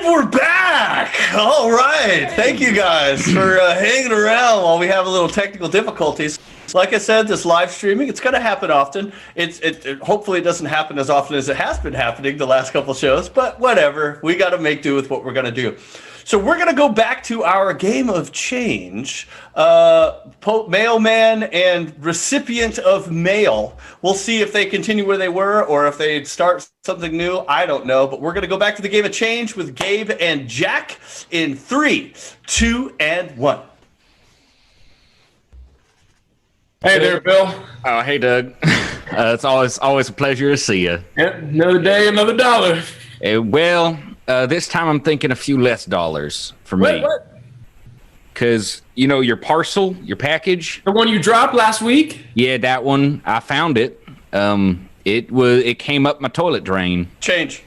we're back. All right. Thank you guys for hanging around while we have a little technical difficulties. Like I said, this live streaming, it's going to happen often. Hopefully it doesn't happen as often as it has been happening the last couple shows, but whatever. We got to make do with what we're going to do. So we're going to go back to our game of change. Mailman and recipient of mail. We'll see if they continue where they were or if they start something new. I don't know, but we're going to go back to the game of change with Gabe and Jack in 3, 2, and 1. Hey there, Bill. Oh, hey, Doug. It's always a pleasure to see you. Yep, another day, another dollar. This time I'm thinking a few less dollars for me. What? Because, your parcel, your package. The one you dropped last week? Yeah, that one. I found it. It came up my toilet drain. Change.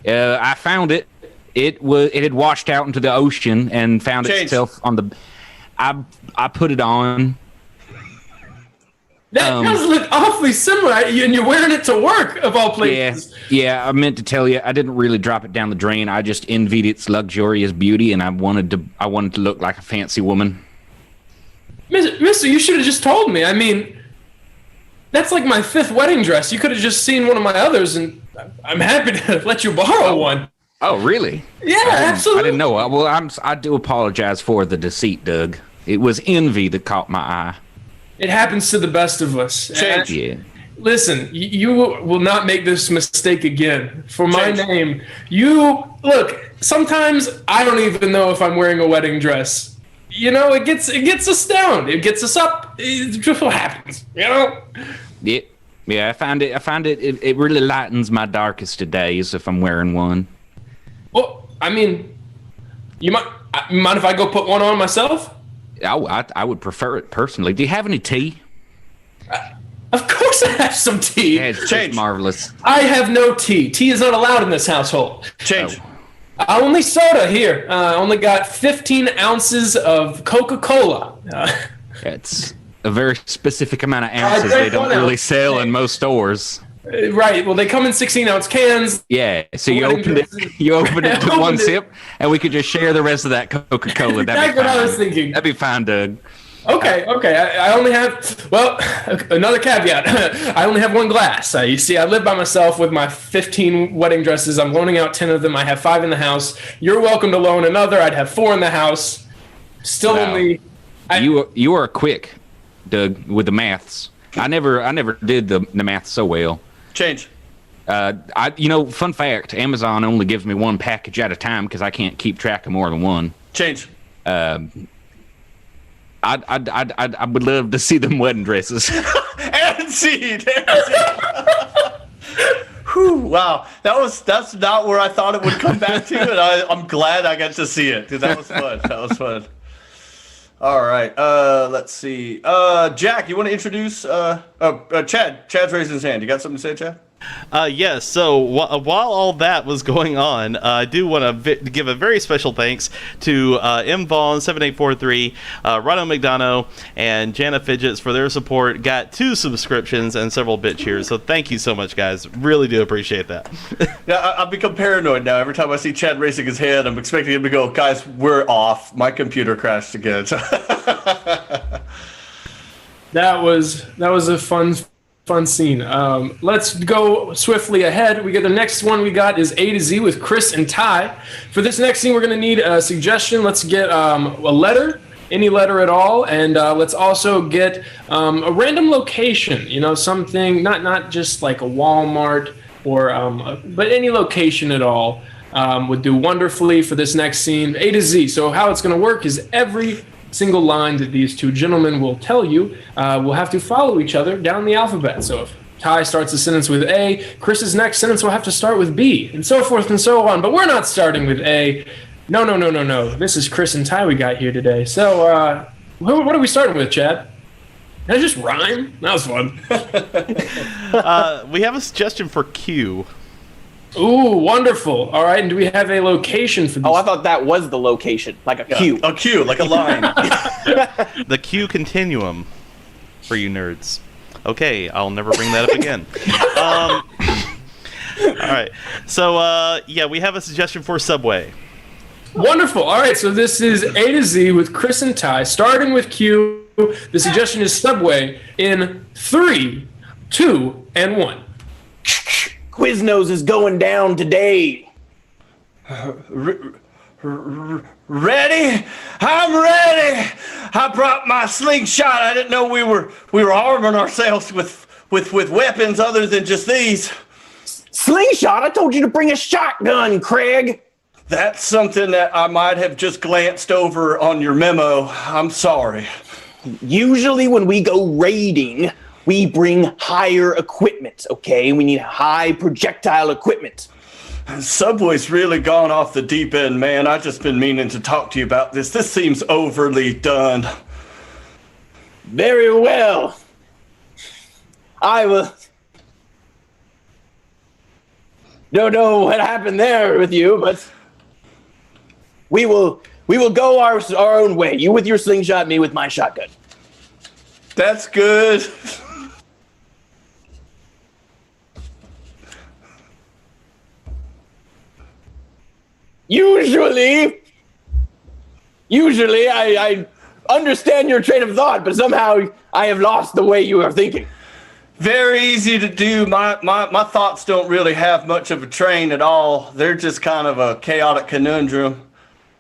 I found it. It had washed out into the ocean and found itself on the. I put it on. That does look awfully similar, and you're wearing it to work, of all places. Yeah, I meant to tell you, I didn't really drop it down the drain. I just envied its luxurious beauty, and I wanted to look like a fancy woman. Mister, you should have just told me. I mean, that's like my 5th wedding dress. You could have just seen one of my others, and I'm happy to let you borrow one. Oh, really? Yeah, absolutely. I didn't know. Well, I do apologize for the deceit, Doug. It was envy that caught my eye. It happens to the best of us. Yeah. Listen, you will not make this mistake again. For my name, look. Sometimes I don't even know if I'm wearing a wedding dress. It gets us down. It gets us up. It just what happens. Yeah. I find it really lightens my darkest of days if I'm wearing one. Well, I mean, you mind if I go put one on myself? I would prefer it personally. Do you have any tea? Of course I have some tea. Yeah, it's just marvelous. I have no tea. Tea is not allowed in this household. Change. Only soda here. Only got 15 ounces of Coca-Cola. It's a very specific amount of ounces they don't really sell in most stores. Right. Well, they come in 16-ounce cans. Yeah. So you opened it to one sip, and we could just share the rest of that Coca-Cola. That's what I was thinking. That'd be fine, Doug. Okay. I only have, another caveat. I only have one glass. You see, I live by myself with my 15 wedding dresses. I'm loaning out 10 of them. I have 5 in the house. You're welcome to loan another. I'd have 4 in the house. Still only. You are quick, Doug, with the maths. I never did the math so well. Change. Fun fact, Amazon only gives me one package at a time because I can't keep track of more than one. Change. I would love to see them wedding dresses. and seed. Whew, wow. That's not where I thought it would come back to, and I'm glad I got to see it. Dude, that was fun. All right. Let's see. Jack, you want to introduce Chad? Chad's raising his hand. You got something to say, Chad? Yes. So while all that was going on, I do want to give a very special thanks to M. Vaughn 7843, Rado McDonough, and Jana Fidgets for their support. Got 2 subscriptions and several bit cheers. So thank you so much, guys. Really do appreciate that. Yeah, I've become paranoid now. Every time I see Chad raising his hand, I'm expecting him to go, "Guys, we're off. My computer crashed again." That was a fun scene. Let's go swiftly ahead. The next one we got is A to Z with Kris and Ty. For this next scene, we're going to need a suggestion. Let's get a letter, any letter at all, and let's also get a random location. Something not just like a Walmart or but any location at all would do wonderfully for this next scene. A to Z. So how it's going to work is every single line that these 2 gentlemen will tell you will have to follow each other down the alphabet. So if Ty starts a sentence with A, Chris's next sentence will have to start with B, and so forth and so on. But we're not starting with A. No. This is Kris and Ty we got here today. So what are we starting with, Chad? Did I just rhyme? That was fun. We have a suggestion for Q. Ooh, wonderful. All right, and do we have a location for this? Oh, I thought that was the location, like a queue. A queue, like a line. The Q continuum for you nerds. Okay, I'll never bring that up again. All right. So, we have a suggestion for Subway. Wonderful. All right, so this is A to Z with Kris and Ty, starting with Q. The suggestion is Subway in 3, 2, and 1. Quiznos is going down today. Ready? I'm ready. I brought my slingshot. I didn't know we were arming ourselves with weapons other than just these. Slingshot? I told you to bring a shotgun, Craig. That's something that I might have just glanced over on your memo. I'm sorry. Usually when we go raiding, we bring higher equipment, okay? We need high projectile equipment. Subway's really gone off the deep end, man. I've just been meaning to talk to you about this. This seems overly done. Very well. I will... Don't know what happened there with you, but... We will go our own way. You with your slingshot, me with my shotgun. That's good. Usually I understand your train of thought, but somehow I have lost the way you are thinking. Very easy to do. My thoughts don't really have much of a train at all. They're just kind of a chaotic conundrum.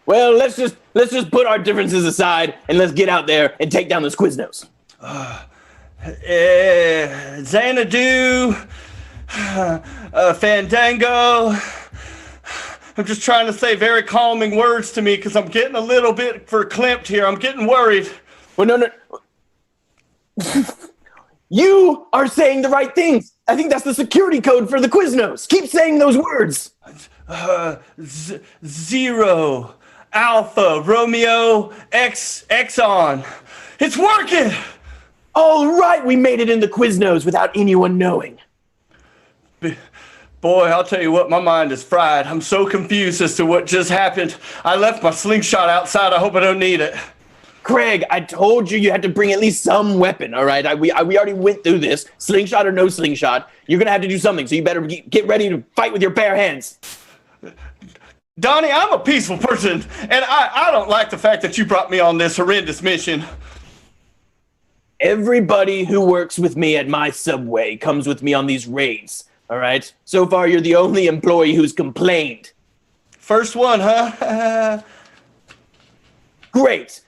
Well, let's just put our differences aside and let's get out there and take down this Quiznos. Xanadu, Fandango. I'm just trying to say very calming words to me because I'm getting a little bit verklempt here. I'm getting worried. Well, no. You are saying the right things. I think that's the security code for the Quiznos. Keep saying those words. Zero, Alpha, Romeo, Exxon. It's working! All right, we made it in the Quiznos without anyone knowing. Boy, I'll tell you what, my mind is fried. I'm so confused as to what just happened. I left my slingshot outside. I hope I don't need it. Craig, I told you had to bring at least some weapon, all right? We already went through this. Slingshot or no slingshot, you're going to have to do something, so you better get ready to fight with your bare hands. Donnie, I'm a peaceful person, and I don't like the fact that you brought me on this horrendous mission. Everybody who works with me at my Subway comes with me on these raids, all right? So far, you're the only employee who's complained. First one, huh? Great.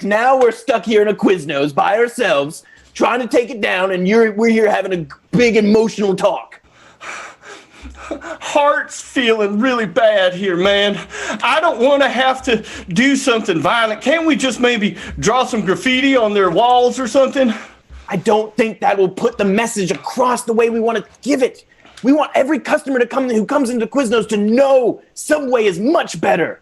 Now we're stuck here in a Quiznos by ourselves, trying to take it down, and we're here having a big emotional talk. Heart's feeling really bad here, man. I don't want to have to do something violent. Can't we just maybe draw some graffiti on their walls or something? I don't think that will put the message across the way we want to give it. We want every customer who comes into Quiznos to know Subway is much better.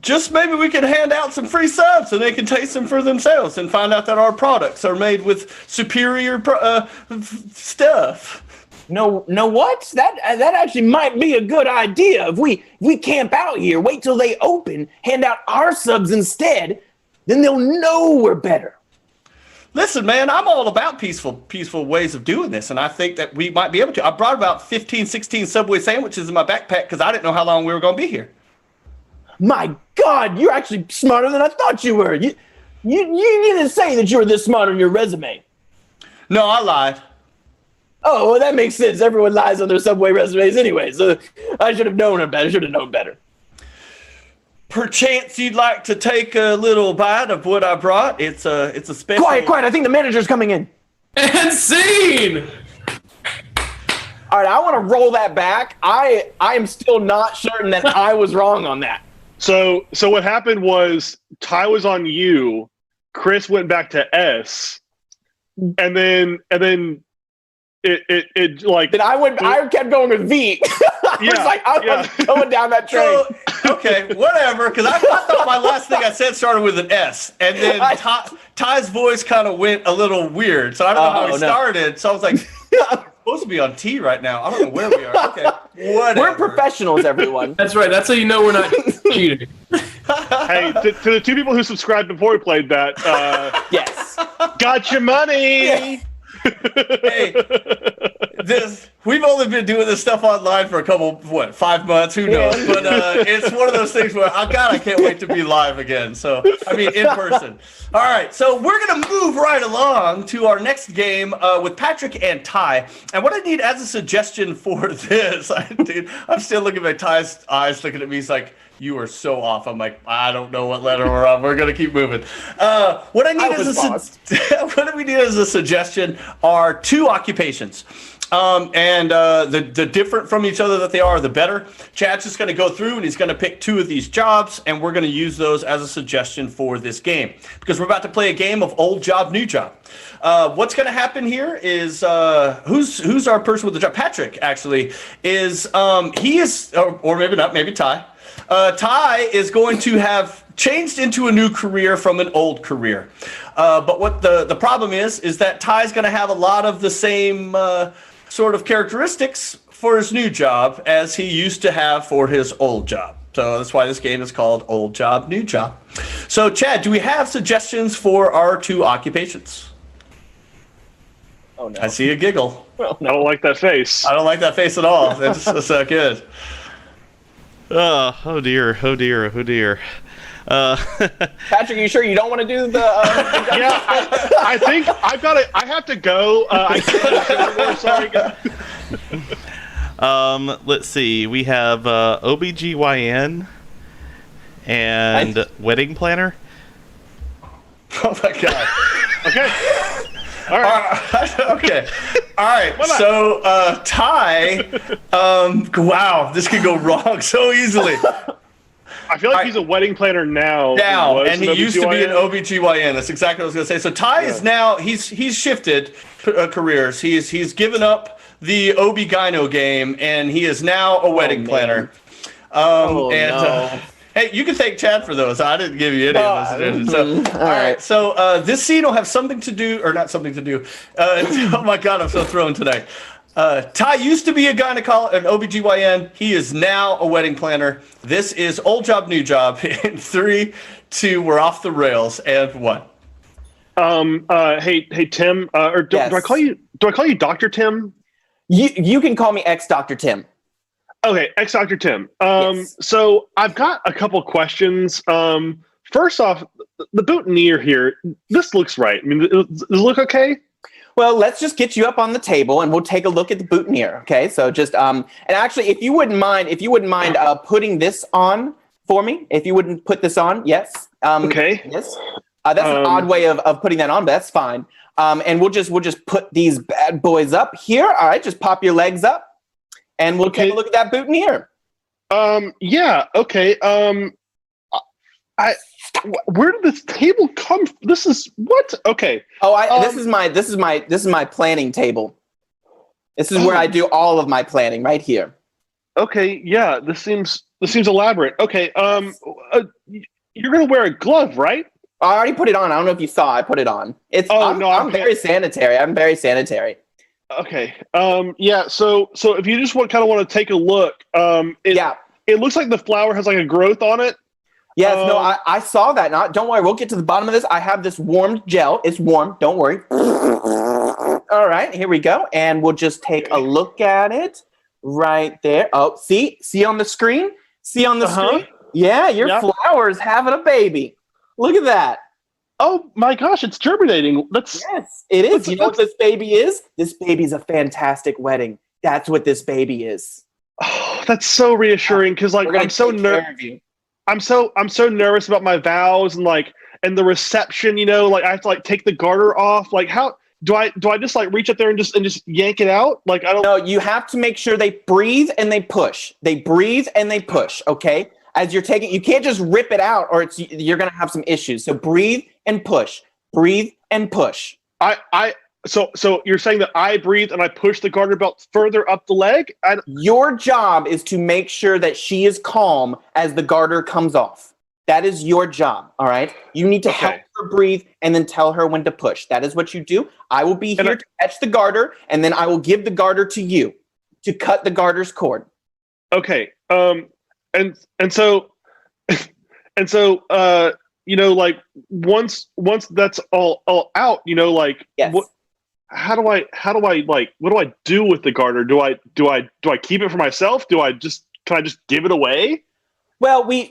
Just maybe we can hand out some free subs so they can taste them for themselves and find out that our products are made with superior stuff. No, what? That actually might be a good idea. If we camp out here, wait till they open, hand out our subs instead, then they'll know we're better. Listen, man, I'm all about peaceful ways of doing this, and I think that we might be able to. I brought about 15, 16 Subway sandwiches in my backpack because I didn't know how long we were going to be here. My God, you're actually smarter than I thought you were. You didn't say that you were this smart on your resume. No, I lied. Oh, well, that makes sense. Everyone lies on their Subway resumes anyway, so I should have known better. Perchance you'd like to take a little bite of what I brought. It's a special... Quiet. I think the manager's coming in. And scene! All right, I want to roll that back. I am still not certain that I was wrong on that. So what happened was Ty was on U, Kris went back to S, and then it like then I kept going with V. I was going down that train. So, okay, whatever, because I thought my last thing I said started with an S, and then Ty's voice kind of went a little weird, so I don't know how he started. So I was like, I'm supposed to be on T right now. I don't know where we are. Okay, whatever. We're professionals, everyone. That's right. That's how you know we're not cheating. Hey, to the two people who subscribed before we played that, yes, got your money. Yeah. Hey, we've only been doing this stuff online for a couple, 5 months? Who knows? But it's one of those things where, oh God, I can't wait to be live again. So, I mean, in person. All right, so we're going to move right along to our next game with Patrick and Ty. And what I need as a suggestion for this, dude, I'm still looking at Ty's eyes looking at me. He's like, you are so off. I'm like, I don't know what letter we're on. We're going to keep moving. What I need what we need as a suggestion are 2 occupations. The different from each other that they are, the better. Chad's just going to go through and he's going to pick 2 of these jobs, and we're going to use those as a suggestion for this game because we're about to play a game of old job, new job. What's going to happen here is who's our person with the job? Patrick actually is he is or maybe not, maybe Ty. Ty is going to have changed into a new career from an old career. But what the problem is that Ty's going to have a lot of the same sort of characteristics for his new job as he used to have for his old job. So that's why this game is called Old Job, New Job. So, Chad, do we have suggestions for our 2 occupations? Oh, no. I see a giggle. I don't like that face. I don't like that face at all. That's not good. Oh dear. Patrick, are you sure you don't want to do the? Yeah, I think I've got it. I have to go. I can't. Sorry, guys. Let's see. We have OBGYN and wedding planner. Oh my God. Okay. All right. Okay. All right. So, Ty, wow, this could go wrong so easily. I feel like he's a wedding planner now. And he used to be an OBGYN. That's exactly what I was going to say. So Ty is now, he's shifted careers. He's given up the OB-GYNO game, and he is now a wedding planner. Hey, you can thank Chad for those. I didn't give you any of those. So, all right. So this scene will have something to do, or not something to do. Oh my God, I'm so thrown today. Ty used to be a gynecologist, an OBGYN. He is now a wedding planner. This is Old Job, New Job. In 3, 2, we're off the rails, and 1. Hey, Tim. Do I call you? Do I call you Dr. Tim? You can call me Dr. Tim. Okay, Dr. Tim. Yes. So I've got a couple questions. First off, the boutonniere here. This looks right. I mean, does it look okay? Well, let's just get you up on the table and we'll take a look at the boutonniere. Okay, so just and actually, if you wouldn't mind putting this on for me, if you wouldn't put this on, yes. Okay. Yes. That's an odd way of putting that on, but that's fine. And we'll just put these bad boys up here. All right, just pop your legs up, and we'll take a look at that boutonniere. Yeah. Okay. Where did this table come from? This is what? Okay. Oh, this is my planning table. This is where I do all of my planning right here. Okay. Yeah. This seems elaborate. Okay. You're gonna wear a glove, right? I already put it on. I don't know if you saw. I put it on. I'm very sanitary. I'm very sanitary. Okay. Yeah. So if you just want to take a look, it looks like the flower has like a growth on it. Yes, no, I saw that. Don't worry, we'll get to the bottom of this. I have this warmed gel. It's warm. Don't worry. All right, here we go. And we'll just take a look at it right there. Oh, see on the screen? See on the screen? Yeah, your flower's having a baby. Look at that. Oh my gosh, it's germinating. Yes, it is. You know what this baby is? This baby's a fantastic wedding. That's what this baby is. Oh, that's so reassuring because I'm so nervous. I'm so nervous about my vows and the reception, I have to take the garter off. How do I just reach up there and just yank it out? I don't know. You have to make sure they breathe and they push. They breathe and they push, okay? As you're taking, you can't just rip it out or you're going to have some issues. So breathe and push. Breathe and push. So you're saying that I breathe and I push the garter belt further up the leg? Your job is to make sure that she is calm as the garter comes off. That is your job, all right? You need to help her breathe and then tell her when to push. That is what you do. I will be here to catch the garter, and then I will give the garter to you to cut the garter's cord. Okay. And so once that's all out, yes. how do I like, what do I do with the garter? Do I keep it for myself? Can I just give it away? Well, we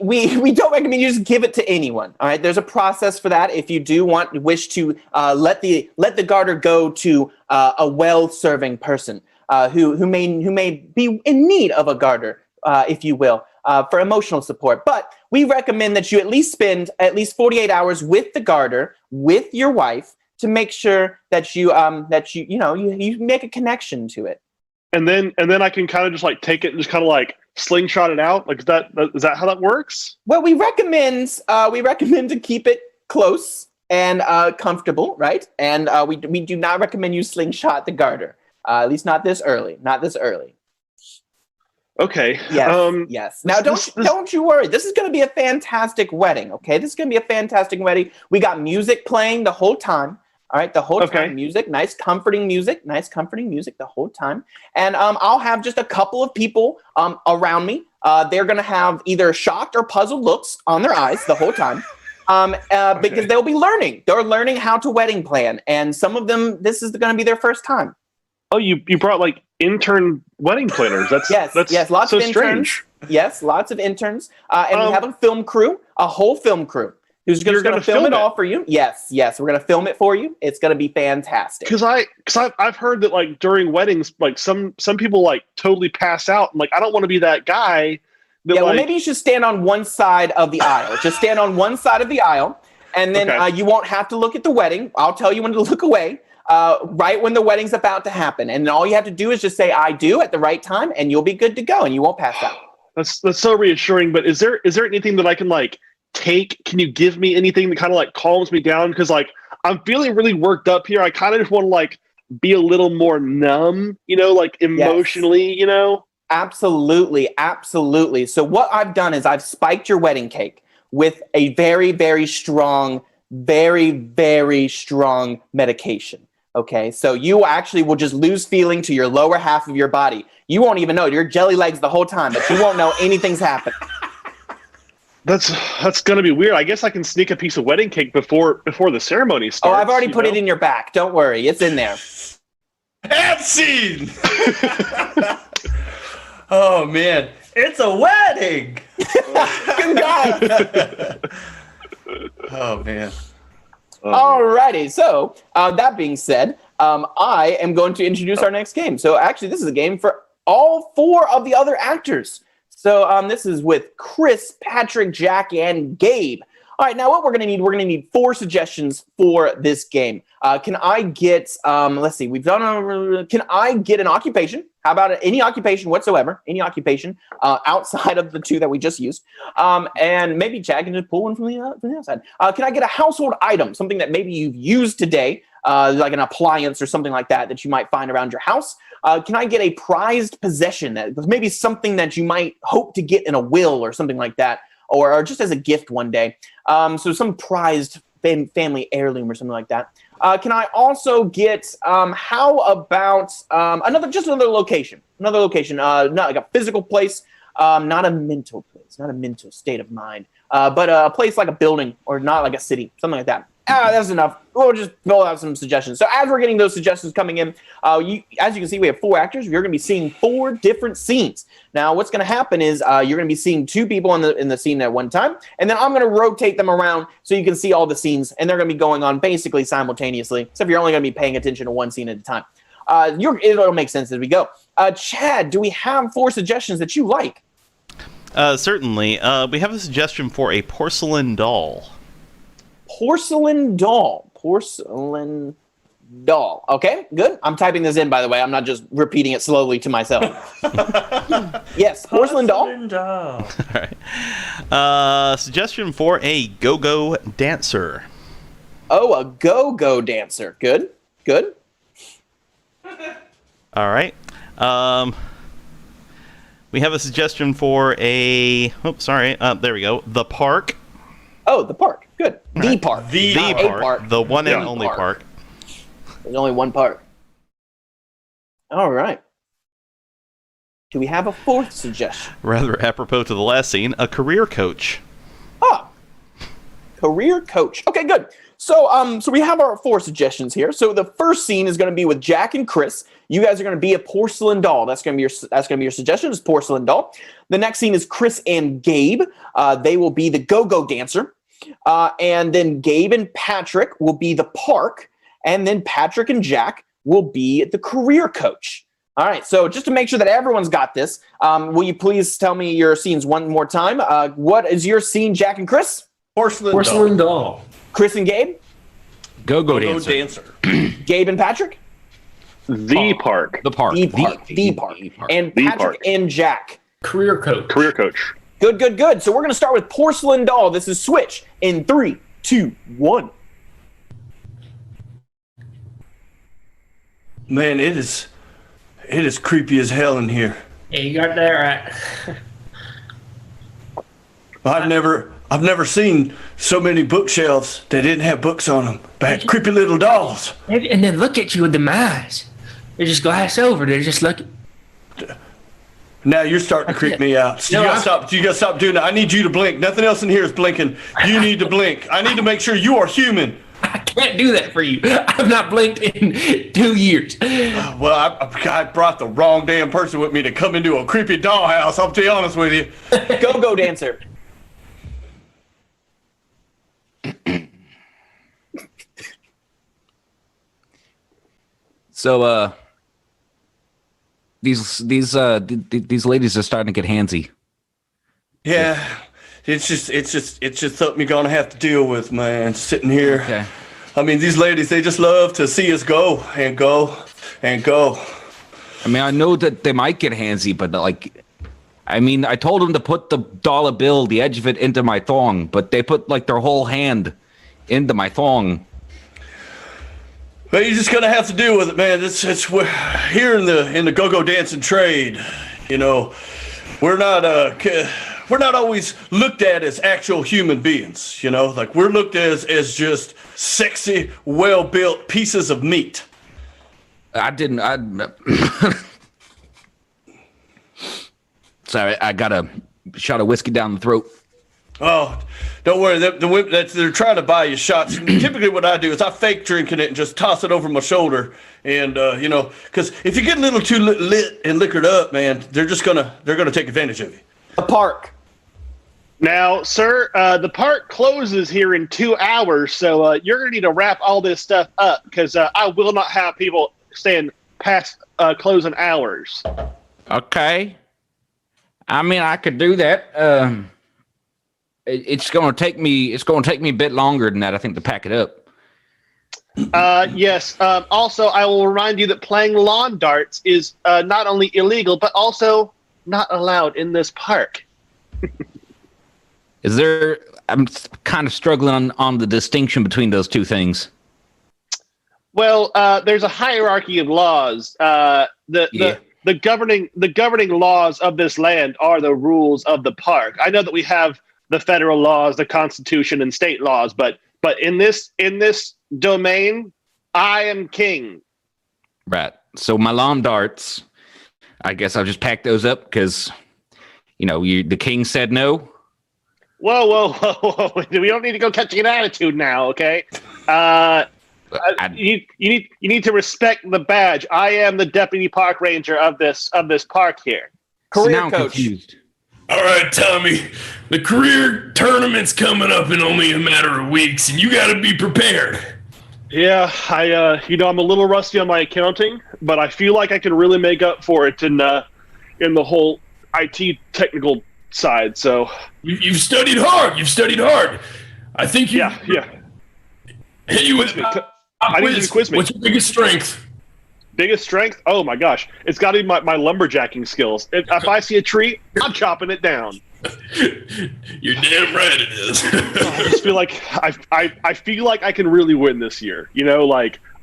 don't recommend you just give it to anyone. All right, there's a process for that. If you do wish to let the garter go to a well-serving person who may be in need of a garter, if you will, for emotional support. But we recommend that you at least spend at least 48 hours with the garter with your wife to make sure that you make a connection to it. And then I can kind of just like take it and just kind of like slingshot it out. Like, is that how that works? Well, we recommend to keep it close and comfortable, right? And we do not recommend you slingshot the garter. At least not this early. Not this early. Okay. Yes. Yes. Now, don't you worry. This is going to be a fantastic wedding. Okay. This is going to be a fantastic wedding. We got music playing the whole time. All right, the whole time, music, nice comforting music the whole time. And I'll have just a couple of people around me. They're going to have either shocked or puzzled looks on their eyes the whole time because they'll be learning. They're learning how to wedding plan. And some of them, this is going to be their first time. Oh, you brought like intern wedding planners. That's lots so of interns. strange. Yes, lots of interns. And we have a film crew, a whole film crew. Who's going to film it all for you? Yes, we're going to film it for you. It's going to be fantastic. Because I've heard that like during weddings, like some people like totally pass out. And like, I don't want to be that guy. Well, maybe you should stand on one side of the aisle. Just stand on one side of the aisle, and then you won't have to look at the wedding. I'll tell you when to look away. Right when the wedding's about to happen, and then all you have to do is just say "I do" at the right time, and you'll be good to go, and you won't pass out. That's so reassuring. But is there anything that I can like take? Can you give me anything that kind of like calms me down? Because like I'm feeling really worked up here. I kind of just want to like be a little more numb, like emotionally, Absolutely. So what I've done is I've spiked your wedding cake with a very, very strong medication. Okay, so you actually will just lose feeling to your lower half of your body. You won't even know. You're jelly legs the whole time, but you won't know anything's happening. That's gonna be weird. I guess I can sneak a piece of wedding cake before the ceremony starts. Oh, I've already put it in your back. Don't worry, it's in there. And scene. Oh man, it's a wedding. Congrats. Oh man. Alrighty, so that being said, I am going to introduce our next game. So actually, this is a game for all four of the other actors. So this is with Kris, Patrick, Jack, and Gabe. All right, now what we're going to need 4 suggestions for this game. Can I get, let's see, can I get an occupation? How about any occupation whatsoever, any occupation outside of the 2 that we just used? And maybe Jack can just pull one from the outside. Can I get a household item, something that maybe you've used today, like an appliance or something like that you might find around your house? Can I get a prized possession, that maybe something that you might hope to get in a will or something like that, or just as a gift one day? So some prized family heirloom or something like that. Can I also get, how about another location? Another location, not like a physical place, not a mental place, not a mental state of mind, but a place like a building or not like a city, something like that. That's enough. We'll just fill out some suggestions. So as we're getting those suggestions coming in, as you can see, we have 4 actors. You're going to be seeing 4 different scenes. Now, what's going to happen is you're going to be seeing 2 people in the scene at one time, and then I'm going to rotate them around so you can see all the scenes, and they're going to be going on basically simultaneously, except you're only going to be paying attention to one scene at a time. It'll make sense as we go. Chad, do we have 4 suggestions that you like? Certainly. We have a suggestion for a porcelain doll. Porcelain doll. Okay, good. I'm typing this in, by the way. I'm not just repeating it slowly to myself. Yes, porcelain doll. All right. Suggestion for a go-go dancer. Oh, a go-go dancer. Good. All right. We have a suggestion for a... there we go. The park. Oh, the park. Good. The park. The park. The one and only park. There's only one park. All right. Do we have a 4th suggestion? Rather apropos to the last scene, a career coach. Career coach. Okay, good. So we have our 4 suggestions here. So the first scene is going to be with Jack and Kris. You guys are going to be a porcelain doll. That's going to be your suggestion, is porcelain doll. The next scene is Kris and Gabe. They will be the go-go dancer. And then Gabe and Patrick will be the park. And then Patrick and Jack will be the career coach. All right, so just to make sure that everyone's got this, will you please tell me your scenes one more time? What is your scene, Jack and Kris? Porcelain doll. Kris and Gabe? Go-go dancer. Gabe and Patrick? The park. The park. The park. And Patrick and Jack? Career coach. Career coach. Good. So we're going to start with porcelain doll. This is Switch in 3, 2, 1. Man, it is creepy as hell in here. Yeah, you got that right. I've never seen so many bookshelves that didn't have books on them. But creepy little dolls. And then look at you with them eyes. They just glass over. They're just looking. Now you're starting to creep me out. So you gotta stop doing that. I need you to blink. Nothing else in here is blinking. You need to blink. I need to make sure you are human. I can't do that for you. I've not blinked in 2 years. Well, I brought the wrong damn person with me to come into a creepy dollhouse. I'll be honest with you. Go dancer. So, these ladies are starting to get handsy. Yeah, it's just something you're gonna have to deal with, man. Sitting here. Okay. I mean, these ladies, they just love to see us go and go and go. I mean, I know that they might get handsy, but I told them to put the dollar bill, the edge of it, into my thong, but they put their whole hand into my thong. But you're just gonna have to deal with it, man. It's here in the go-go dancing trade. You know, we're not always looked at as actual human beings. You know, we're looked at as just sexy, well-built pieces of meat. Sorry, I got a shot of whiskey down the throat. Oh, don't worry. They're trying to buy you shots. Typically, what I do is I fake drinking it and just toss it over my shoulder. And because if you get a little too lit and liquored up, man, they're gonna take advantage of you. The park. Now, sir, the park closes here in 2 hours, so you're going to need to wrap all this stuff up because I will not have people staying past closing hours. Okay. I mean, I could do that. It's going to take me a bit longer than that, I think, to pack it up. Yes. Also, I will remind you that playing lawn darts is not only illegal, but also not allowed in this park. I'm kind of struggling on the distinction between those two things. Well, there's a hierarchy of laws. The governing laws of this land are the rules of the park. I know that we have the federal laws, the Constitution, and state laws, but in this domain, I am king. Right. So my lawn darts, I guess I'll just pack those up because, the king said no. Whoa. We don't need to go catching an attitude now, okay? You need to respect the badge. I am the deputy park ranger of this park here. Career so coach. Confused. All right, Tommy. The career tournament's coming up in only a matter of weeks, and you got to be prepared. Yeah, I'm a little rusty on my accounting, but I feel like I can really make up for it in the whole IT technical side. So you've studied hard. I think you. Yeah. Hit you with I need you to quiz me. What's your biggest strength? Biggest strength? Oh my gosh, it's got to be my lumberjacking skills. If I see a tree, I'm chopping it down. You're damn right it is. I just feel like I feel like I can really win this year.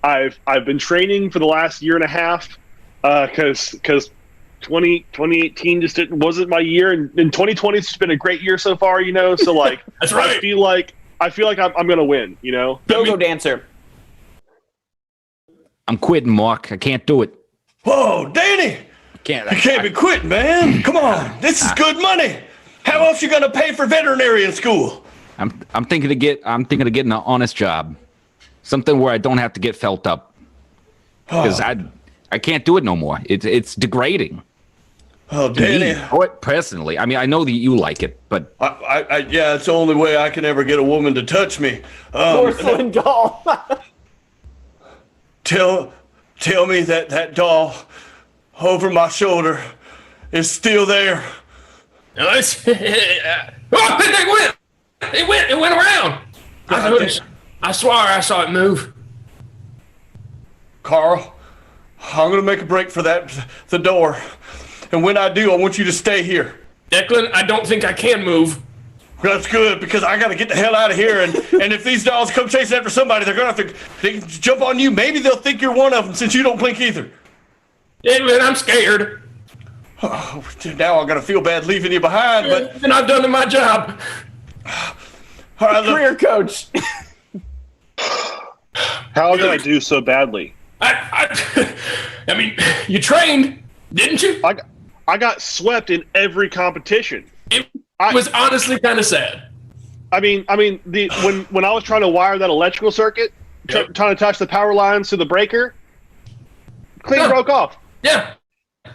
I've been training for the last year and a half because 2018 just wasn't my year, and 2020 has been a great year so far. So that's right. I feel like I'm gonna win. Go dancer. I'm quitting, Mark. I can't do it. Whoa, Danny! I can't be quitting, man. Come on, this is good money. How else you gonna pay for veterinarian school? I'm thinking of getting an honest job. Something where I don't have to get felt up. Because I can't do it no more. It's degrading. Oh, To me, Danny. personally. I mean, I know that you like it, but Yeah, it's the only way I can ever get a woman to touch me. Porcelain doll. Tell me that doll over my shoulder is still there. No, it went around. I swear I saw it move. Carl, I'm gonna make a break for the door. And when I do, I want you to stay here. Declan, I don't think I can move. That's good, because I gotta get the hell out of here. And if these dolls come chasing after somebody, they're gonna have to they can jump on you. Maybe they'll think you're one of them since you don't blink either. Declan, I'm scared. Oh, now I'm gonna feel bad leaving you behind, but And I've done my job. all right, look, Career coach. How did I do so badly? I mean, you trained, didn't you? I got swept in every competition. It was honestly kind of sad. I mean, when I was trying to wire that electrical circuit, trying to attach the power lines to the breaker, clean broke off. Yeah.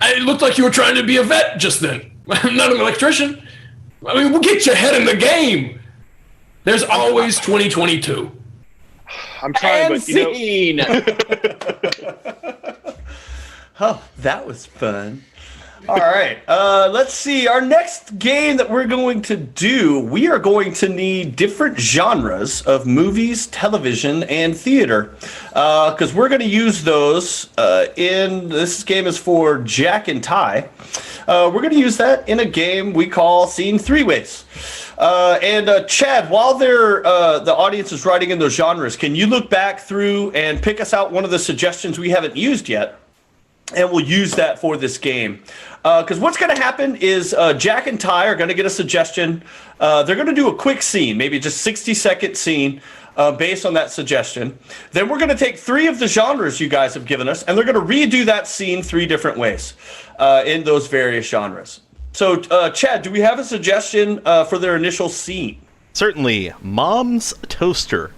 It looked like you were trying to be a vet just then. Not an electrician. I mean, we'll get your head in the game. There's always 2022. I'm trying, And but you know, scene. oh, that was fun. All right, let's see. Our next game that we're going to do, we are going to need different genres of movies, television, and theater, because we're going to use those this game is for Jack and Ty. We're going to use that in a game we call Scene Three Ways. And Chad, while the audience is writing in those genres, can you look back through and pick us out one of the suggestions we haven't used yet? And we'll use that for this game. Because what's going to happen is Jack and Ty are going to get a suggestion. They're going to do a quick scene, maybe just 60-second scene based on that suggestion. Then we're going to take 3 of the genres you guys have given us, and they're going to redo that scene 3 different ways in those various genres. So, Chad, do we have a suggestion for their initial scene? Certainly, Mom's Toaster.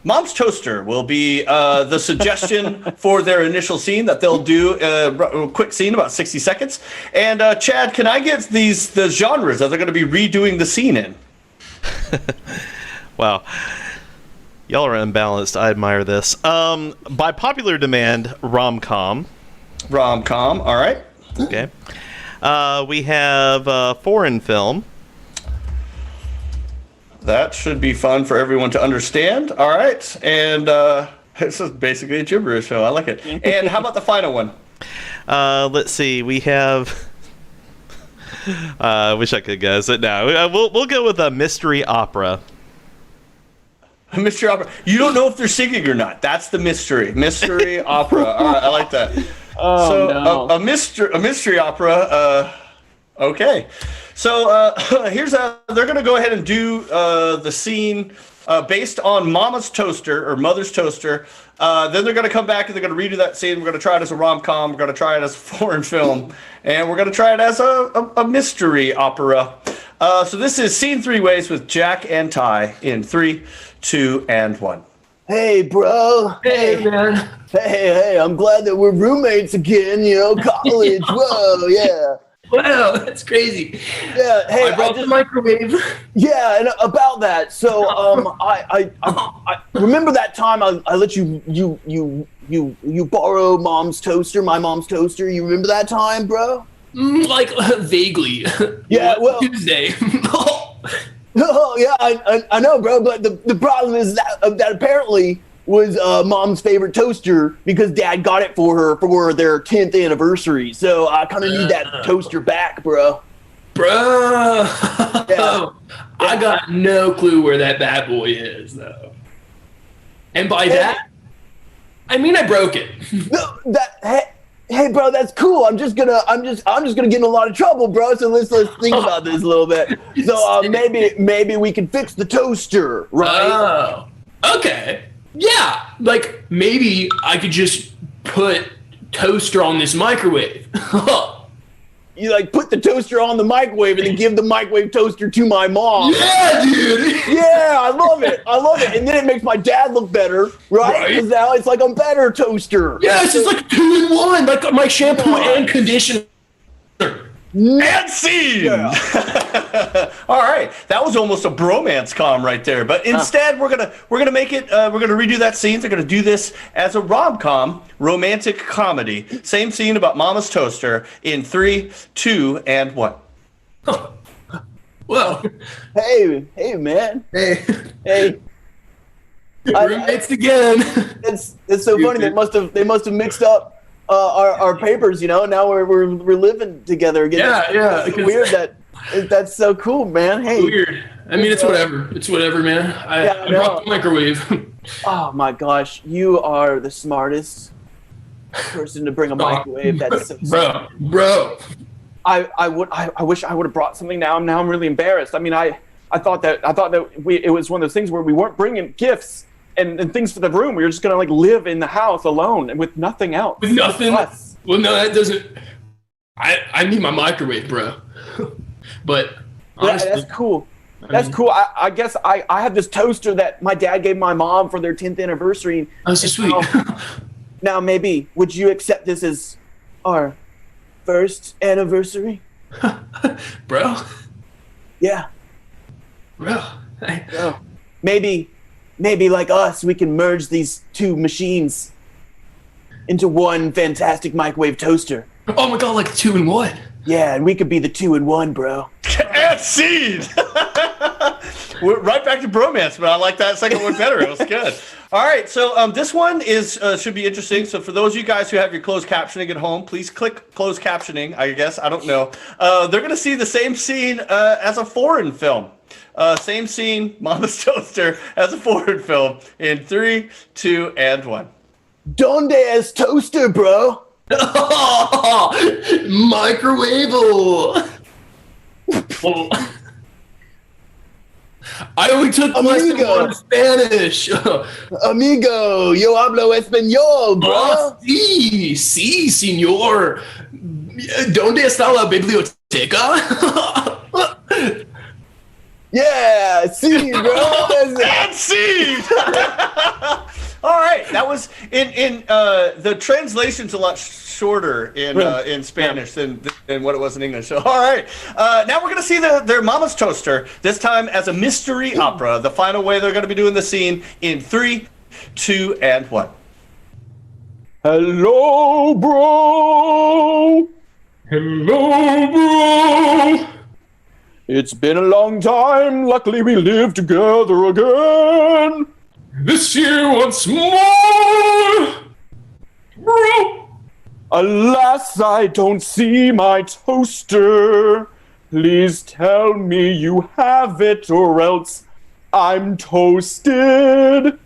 Mom's Toaster will be the suggestion for their initial scene that they'll do a quick scene, about 60 seconds. And Chad, can I get the genres that they're going to be redoing the scene in? Wow. Y'all are unbalanced. I admire this. By popular demand, rom-com. Rom-com, all right. Okay. We have foreign film. That should be fun for everyone to understand. All right. And this is basically a gibberish show. I like it. And how about the final one? Let's see. We have... I wish I could guess it now. We'll go with a mystery opera. A mystery opera. You don't know if they're singing or not. That's the mystery. Mystery opera. All right. I like that. Oh, no. A mystery opera. Okay. So here's they're going to go ahead and do the scene based on Mama's Toaster or Mother's Toaster. Then they're going to come back and they're going to redo that scene. We're going to try it as a rom-com. We're going to try it as a foreign film. And we're going to try it as a mystery opera. So this is Scene 3 Ways with Jack and Ty in 3, 2, and 1. Hey, bro. Hey, man. Hey, I'm glad that we're roommates again, college. Whoa, yeah. Wow, that's crazy. Yeah, hey, I brought the microwave. Yeah, and about that, so I remember that time I let you borrow mom's toaster, my mom's toaster. You remember that time, bro? Like vaguely. Yeah, well, Tuesday. oh yeah, I know, bro. But the problem is that apparently was mom's favorite toaster because dad got it for her for their 10th anniversary. So I kind of need that toaster back, bro. Bro. Yeah. I got no clue where that bad boy is, though. And by that, I mean I broke it. No, hey, bro, that's cool. I'm just gonna get in a lot of trouble, bro. So let's think about this a little bit. So maybe we can fix the toaster, right? Oh, okay. Yeah, like maybe I could just put toaster on this microwave. you like put the toaster on the microwave and then give the microwave toaster to my mom. Yeah, dude. Yeah, I love it. And then it makes my dad look better, right? Because now it's like a better toaster. Yeah, it's just like 2-in-1, like my shampoo and conditioner. And scene. Yeah. All right, that was almost a bromance com right there. But instead, we're gonna make it. We're gonna redo that scene. We're gonna do this as a rom-com, romantic comedy. Same scene about Mama's toaster in 3, 2, and 1. Well, Hey, man. hey, Hey. roommates again. It's so funny. They must have mixed up our papers, Now we're living together again. Yeah. It's weird that's so cool, man. Hey. Weird. I mean, it's whatever. It's whatever, man. I brought the microwave. Oh my gosh, you are the smartest person to bring a microwave. That's so bro. I wish I would have brought something now. Now I'm really embarrassed. I mean, I thought that it was one of those things where we weren't bringing gifts and things for the room. We were just gonna like live in the house alone and with nothing else. With nothing. Us. Well, no, that doesn't. I need my microwave, bro. But honestly, that's cool. That's cool. I guess I have this toaster that my dad gave my mom for their 10th anniversary. That's so sweet. Now maybe would you accept this as our first anniversary? Bro. Yeah. Bro. Oh. Maybe like us, we can merge these two machines into one fantastic microwave toaster. Oh my god, like 2-in-1. Yeah, and we could be the 2-in-1, bro. And scene. We're right back to bromance, but I like that second one better. It was good. All right, so this one should be interesting. So for those of you guys who have your closed captioning at home, please click closed captioning. I guess I don't know. They're gonna see the same scene as a foreign film. Same scene, Mama's toaster as a foreign film in 3, 2, and 1. Donde es toaster, bro? Microwave. I only took lesson Amigo. 1 Spanish. Amigo, yo hablo español, bro. Oh, sí, señor. ¿Dónde está la biblioteca? Yeah, see, bro. And scene. All right, that was in the translation's a lot shorter in Spanish than what it was in English. So, all right, now we're gonna see their Mama's toaster this time as a mystery opera. The final way they're gonna be doing the scene in 3, 2, and 1. Hello, bro. Hello, bro. It's been a long time. Luckily, we live together again. This year once more, bro. Alas, I don't see my toaster. Please tell me you have it, or else I'm toasted.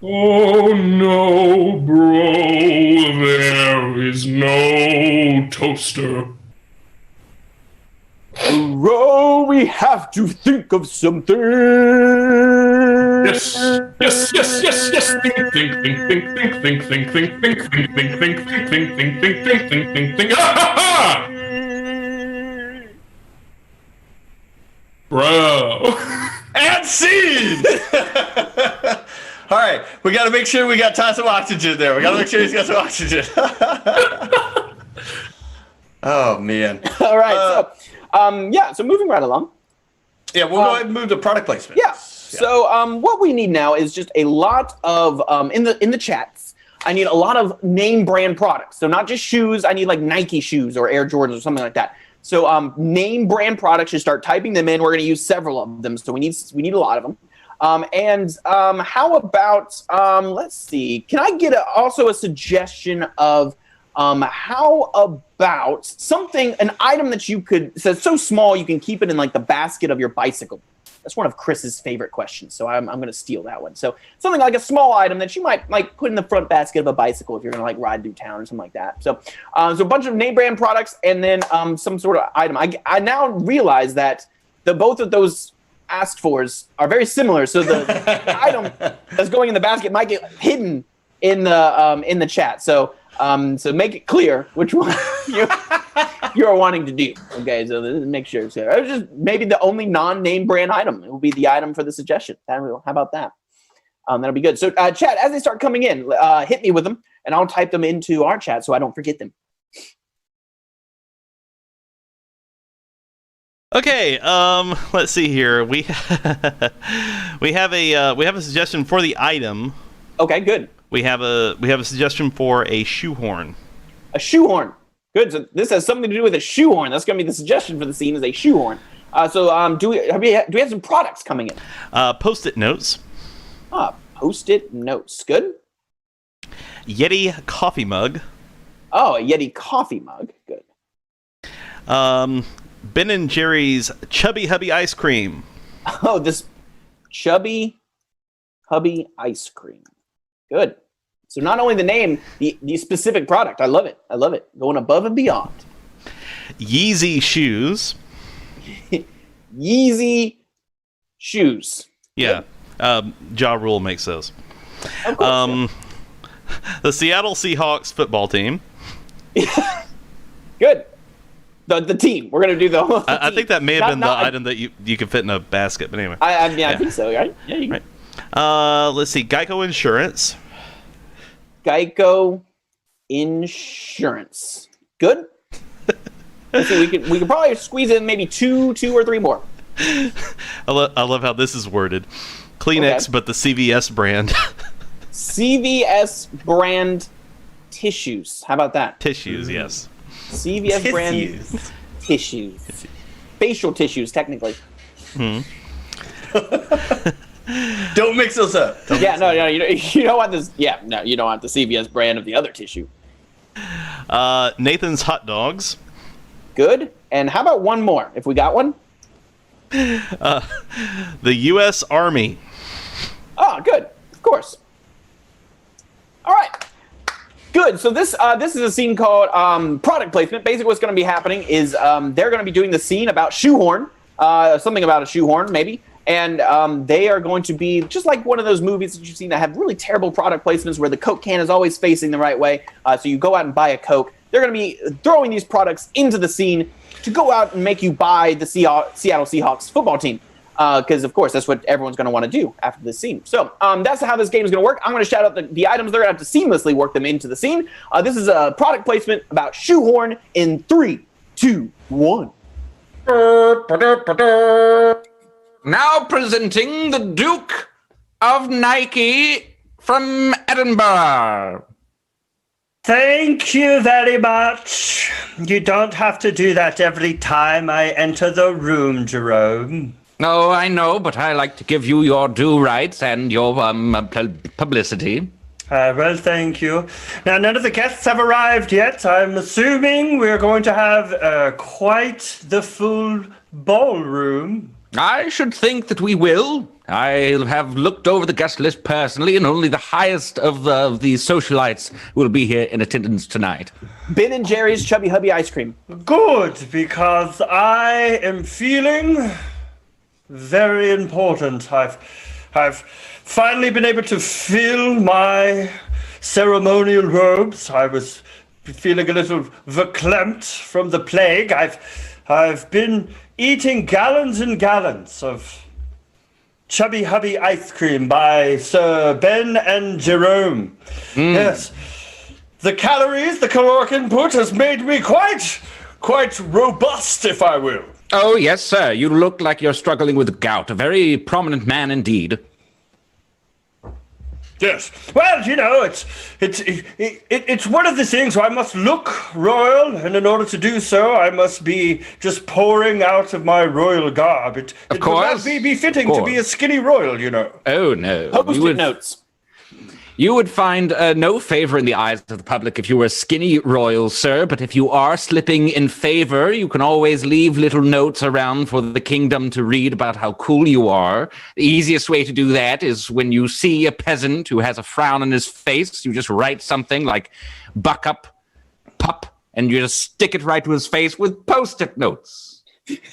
Oh no, bro. There is no toaster. Bro, we have to think of something. Yes. Think. Bro. And scene. All right, we got to make sure we got some oxygen there. We got to make sure he's got some oxygen. Oh man. All right. So moving right along. Yeah, we'll go ahead and move to product placement. Yeah. So what we need now is just a lot of in the chats. I need a lot of name brand products. So not just shoes. I need like Nike shoes or Air Jordans or something like that. So name brand products. You start typing them in. We're going to use several of them. So we need a lot of them. How about let's see. Can I get also a suggestion of how about an item that you could, so so small you can keep it in like the basket of your bicycle? That's one of Chris's favorite questions, so I'm going to steal that one. So something like a small item that you might like put in the front basket of a bicycle if you're going to like ride through town or something like that. So a bunch of name brand products and then some sort of item. I now realize that both of those asked fors are very similar. So the item that's going in the basket might get hidden in the chat. So make it clear which one you're wanting to do. Okay, so make sure it's there. Just maybe the only non-name brand item. It will be the item for the suggestion. How about that? That'll be good. So, chat, as they start coming in, hit me with them, and I'll type them into our chat so I don't forget them. Okay, let's see here. We have a suggestion for the item. Okay, good. We have a suggestion for a shoehorn. A shoehorn. Good. So this has something to do with a shoehorn. That's going to be the suggestion for the scene is a shoehorn. Do we have some products coming in? Post-it notes. Post-it notes. Good. Yeti coffee mug. Oh, a Yeti coffee mug. Good. Ben and Jerry's Chubby Hubby ice cream. Oh, this Chubby Hubby ice cream. Good. So not only the name, the specific product. I love it. Going above and beyond. Yeezy shoes. Yeezy shoes. Yeah. Ja Rule makes those. Of course, The Seattle Seahawks football team. Good. The team. We're gonna do the whole. I think that may have been the not item that you could fit in a basket, but anyway. I think so, right? Yeah, you can. Right. Let's see. Geico Insurance. Geico Insurance. Good. Let's see. We could probably squeeze in maybe two or three more. I love how this is worded. Kleenex, but the CVS brand. CVS brand tissues. How about that? Tissues, yes. CVS brand tissues. Facial tissues, technically. Don't mix those up. No, you don't want this. Yeah, no, you don't want the CVS brand of the other tissue. Nathan's hot dogs. Good. And how about one more, if we got one? The U.S. Army. Oh, good. Of course. All right. Good. So this is a scene called product placement. Basically, what's going to be happening is they're going to be doing the scene about shoehorn, something about a shoehorn, maybe. And they are going to be just like one of those movies that you've seen that have really terrible product placements where the Coke can is always facing the right way. So you go out and buy a Coke. They're going to be throwing these products into the scene to go out and make you buy the Seattle Seahawks football team. Because, of course, that's what everyone's going to want to do after this scene. So that's how this game is going to work. I'm going to shout out the items. They're going to have to seamlessly work them into the scene. This is a product placement about shoehorn in 3, 2, 1. Now presenting the Duke of Nike from Edinburgh. Thank you very much. You don't have to do that every time I enter the room, Jerome. Oh, I know, but I like to give you your due rights and your publicity. Well, thank you. Now, none of the guests have arrived yet. I'm assuming we're going to have quite the full ballroom. I should think that we will. I have looked over the guest list personally, and only the highest of the socialites will be here in attendance tonight. Ben and Jerry's Chubby Hubby ice cream. Good, because I am feeling very important. I've finally been able to fill my ceremonial robes. I was feeling a little verklempt from the plague. I've been eating gallons and gallons of Chubby Hubby ice cream by Sir Ben and Jerome. Yes. The calories, the caloric input has made me quite robust, if I will. Oh, yes, sir. You look like you're struggling with gout. A very prominent man indeed. Yes. Well, you know, it's one of the things where I must look royal, and in order to do so, I must be just pouring out of my royal garb. It would not be befitting to be a skinny royal, you know. Oh, no. Post-it notes. You would find no favor in the eyes of the public if you were a skinny royal, sir, but if you are slipping in favor, you can always leave little notes around for the kingdom to read about how cool you are. The easiest way to do that is when you see a peasant who has a frown on his face, you just write something like, "Buck up, pup," and you just stick it right to his face with Post-it notes.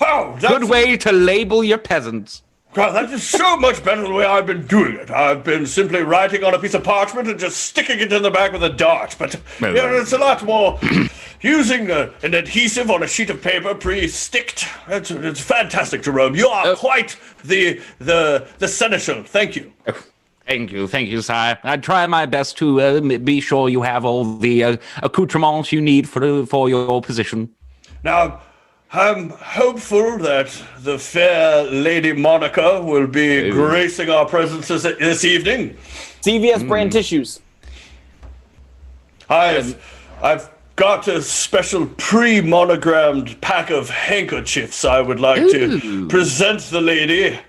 Oh, Good way to label your peasants. God, that is so much better than the way I've been doing it. I've been simply writing on a piece of parchment and just sticking it in the back with a dart. But it's a lot more using an adhesive on a sheet of paper pre-sticked. It's fantastic, Jerome. You are quite the seneschal. Thank you. Thank you, sire. I try my best to be sure you have all the accoutrements you need for your position. Now, I'm hopeful that the fair Lady Monica will be gracing our presence this evening. CVS brand tissues. I've got a special pre-monogrammed pack of handkerchiefs I would like to present the lady.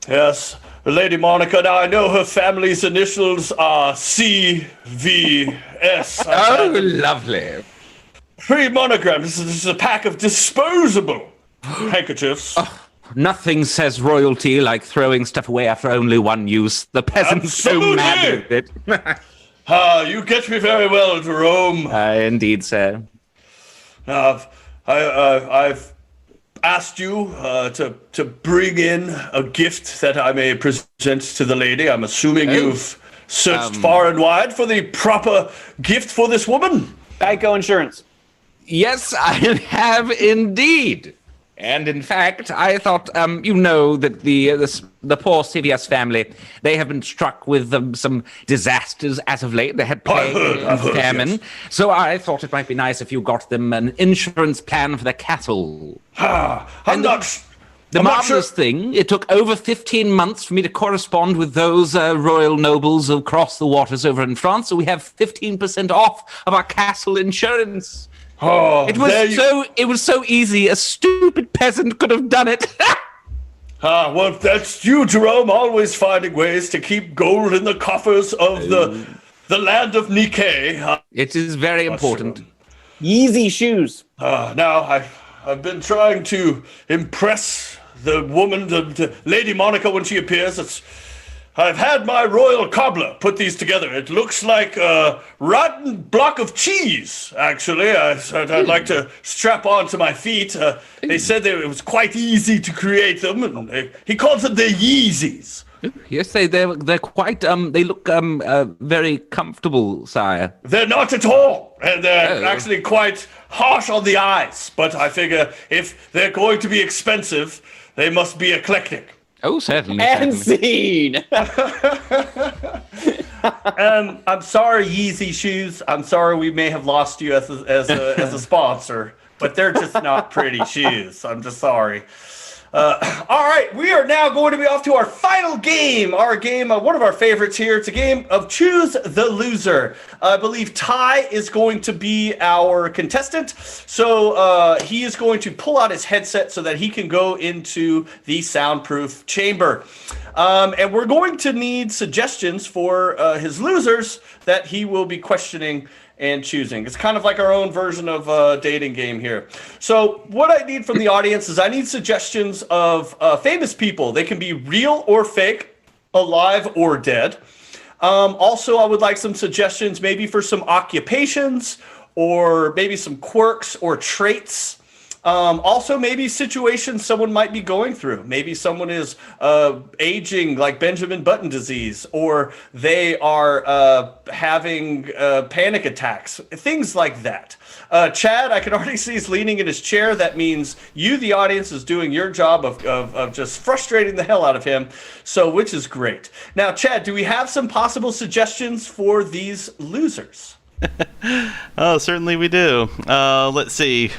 Yes, Lady Monica. Now, I know her family's initials are CVS. Oh, lovely. Pre-monogram. This is a pack of disposable handkerchiefs. Nothing says royalty like throwing stuff away after only one use. The peasants so mad with it. You get me very well, Jerome. Indeed, sir. Now, I've asked you to bring in a gift that I may present to the lady. I'm assuming you've searched far and wide for the proper gift for this woman. Geico Insurance. Yes, I have indeed. And in fact, I thought, you know, that the poor CVS family, they have been struck with some disasters as of late. They had plague and famine. Yes. So I thought it might be nice if you got them an insurance plan for the cattle. The marvelous thing, it took over 15 months for me to correspond with those royal nobles across the waters over in France, so we have 15% off of our castle insurance. Oh, it was so easy. A stupid peasant could have done it. Well, that's you, Jerome, always finding ways to keep gold in the coffers of the land of Nikkei. It is very important. Yeezy shoes. Now, I've been trying to impress the woman, the Lady Monica, when she appears. I've had my royal cobbler put these together. It looks like a rotten block of cheese, actually. I'd like to strap onto my feet. They said that it was quite easy to create them. And he calls them the Yeezys. Yes, they're quite, they look very comfortable, sire. They're not at all. And they're actually quite harsh on the eyes. But I figure if they're going to be expensive, they must be eclectic. Oh, certainly. And scene. I'm sorry, Yeezy Shoes. I'm sorry we may have lost you as a sponsor, but they're just not pretty shoes. I'm just sorry. All right, we are now going to be off to our final game. Our game, one of our favorites here. It's a game of Choose the Loser. I believe Ty is going to be our contestant. So he is going to pull out his headset so that he can go into the soundproof chamber. And we're going to need suggestions for his losers that he will be questioning and choosing. It's kind of like our own version of a dating game here. So what I need from the audience is I need suggestions of famous people. They can be real or fake, alive or dead. Also, I would like some suggestions maybe for some occupations or maybe some quirks or traits. Also, maybe situations someone might be going through. Maybe someone is aging like Benjamin Button disease, or they are having panic attacks, things like that. Chad, I can already see he's leaning in his chair. That means you, the audience, is doing your job of just frustrating the hell out of him, so which is great. Now, Chad, do we have some possible suggestions for these losers? Oh, certainly we do. Let's see.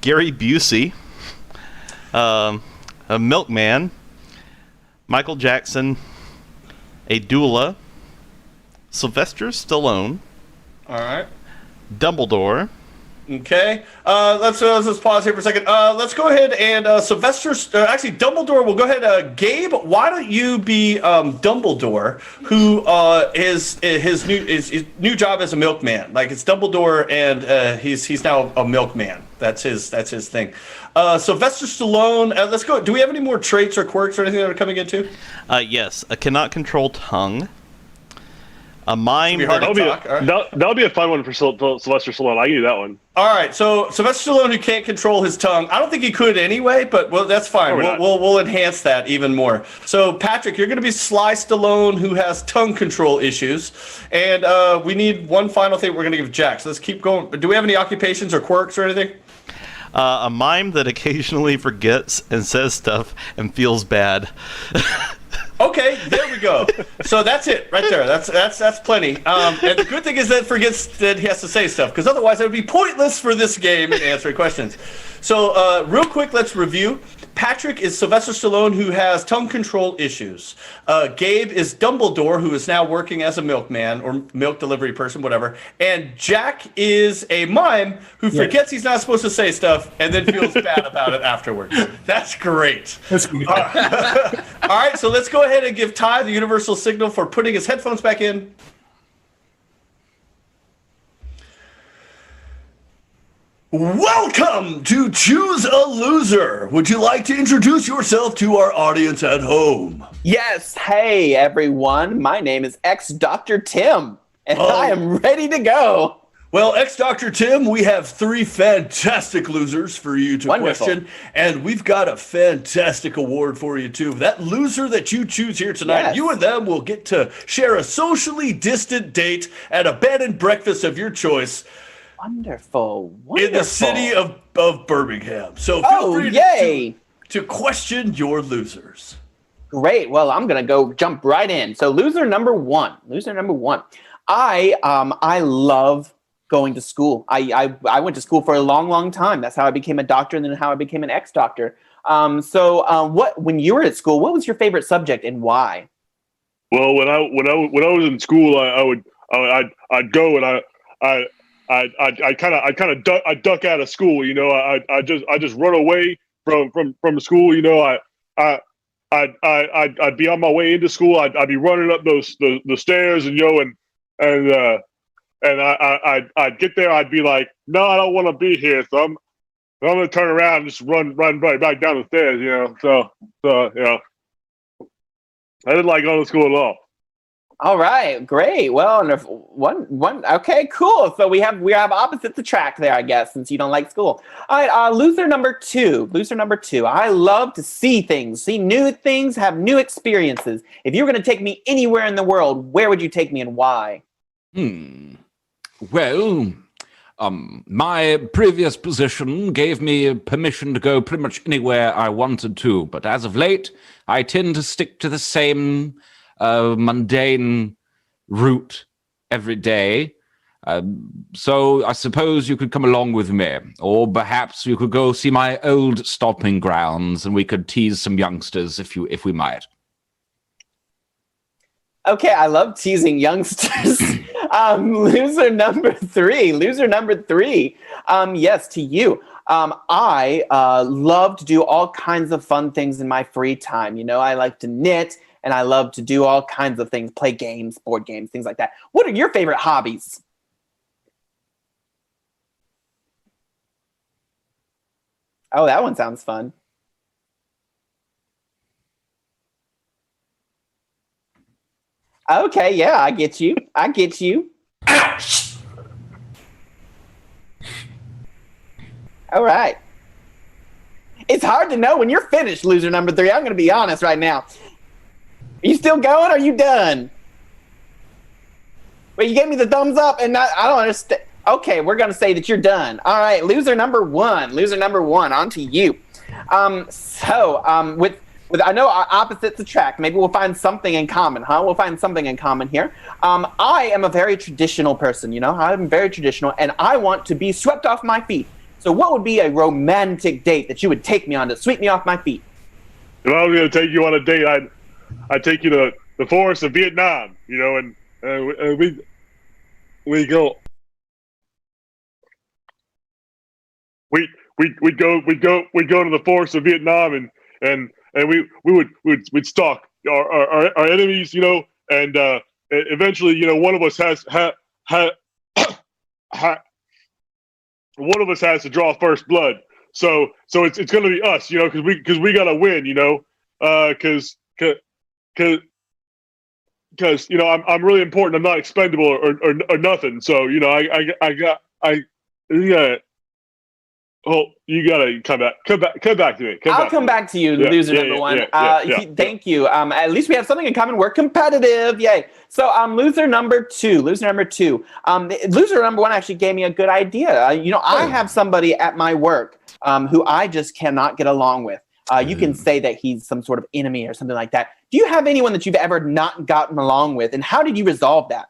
Gary Busey, a milkman, Michael Jackson, a doula, Sylvester Stallone. All right. Dumbledore. Okay. Let's pause here for a second. Let's go ahead and Sylvester. Actually, Dumbledore. We'll go ahead. Gabe, why don't you be Dumbledore, who his new job as a milkman? Like it's Dumbledore, and he's now a milkman. That's his thing. Sylvester Stallone. Let's go. Do we have any more traits or quirks or anything that are coming into? Yes. I cannot control tongue. A mime It'll be hard that to talk. All right. That'll be a fun one for Sylvester Stallone. I can do that one. All right, so Sylvester Stallone, who can't control his tongue. I don't think he could anyway, but well, that's fine. Probably We'll enhance that even more. So Patrick, you're going to be Sly Stallone, who has tongue control issues, and we need one final thing we're going to give Jack. So let's keep going. Do we have any occupations or quirks or anything? a mime that occasionally forgets and says stuff and feels bad. Okay, there we go. So that's it right there. That's plenty. And the good thing is that it forgets that he has to say stuff, because otherwise it would be pointless for this game in answering questions. So real quick, let's review. Patrick is Sylvester Stallone, who has tongue control issues. Gabe is Dumbledore, who is now working as a milkman or milk delivery person, whatever. And Jack is a mime who forgets he's not supposed to say stuff and then feels bad about it afterwards. That's great. That's good. All right, so let's go ahead and give Ty the universal signal for putting his headphones back in. Welcome to Choose a Loser. Would you like to introduce yourself to our audience at home? Yes. Hey, everyone. My name is Dr. Tim, and I am ready to go. Well, Dr. Tim, we have 3 fantastic losers for you to question, and we've got a fantastic award for you, too. That loser that you choose here tonight, you and them will get to share a socially distant date at a bed and breakfast of your choice. Wonderful. In the city of Birmingham. So feel free to question your losers. Great. Well, I'm going to go jump right in. So loser number one. I love going to school. I went to school for a long, long time. That's how I became a doctor, and then how I became an ex-doctor. When you were at school, what was your favorite subject and why? Well, when I was in school, I'd go and I duck out of school. You know, I just run away from school. You know, I'd be on my way into school. I'd be running up the stairs, and I'd get there. I'd be like, no, I don't want to be here. So I'm gonna turn around and just run right back down the stairs. You know, so you know, I didn't like going to school at all. All right, great. Well, and if one, okay, cool. So we have opposites attract there, I guess, since you don't like school. All right, loser number two. I love to see things, see new things, have new experiences. If you were going to take me anywhere in the world, where would you take me and why? Well, my previous position gave me permission to go pretty much anywhere I wanted to, but as of late, I tend to stick to the same mundane route every day. So I suppose you could come along with me, or perhaps you could go see my old stomping grounds and we could tease some youngsters if we might. Okay, I love teasing youngsters. Loser number three. Yes, to you. I love to do all kinds of fun things in my free time. You know, I like to knit, and I love to do all kinds of things, play games, board games, things like that. What are your favorite hobbies? Oh, that one sounds fun. Okay, yeah, I get you. Ouch! All right. It's hard to know when you're finished, loser number 3. I'm going to be honest right now. Are you still going? Or are you done? Well, you gave me the thumbs up, and I don't understand. Okay, we're going to say that you're done. All right, loser number one, on to you. With I know our opposites attract. Maybe we'll find something in common, huh? We'll find something in common here. I am a very traditional person, you know? I'm very traditional, and I want to be swept off my feet. So what would be a romantic date that you would take me on to sweep me off my feet? If I was going to take you on a date, I'd take you to the forests of Vietnam, you know, and we go. We'd go to the forests of Vietnam and we'd stalk our enemies, you know, and eventually, you know, one of us has to draw first blood. So it's going to be us, you know, because we got to win, you know, because because I'm really important. I'm not expendable or nothing. So you gotta come back to me. I'll come back to you, loser number one. Thank you. At least we have something in common. We're competitive. Yay. So loser number two. Loser number one actually gave me a good idea. I have somebody at my work who I just cannot get along with. You can say that he's some sort of enemy or something like that. Do you have anyone that you've ever not gotten along with, and how did you resolve that?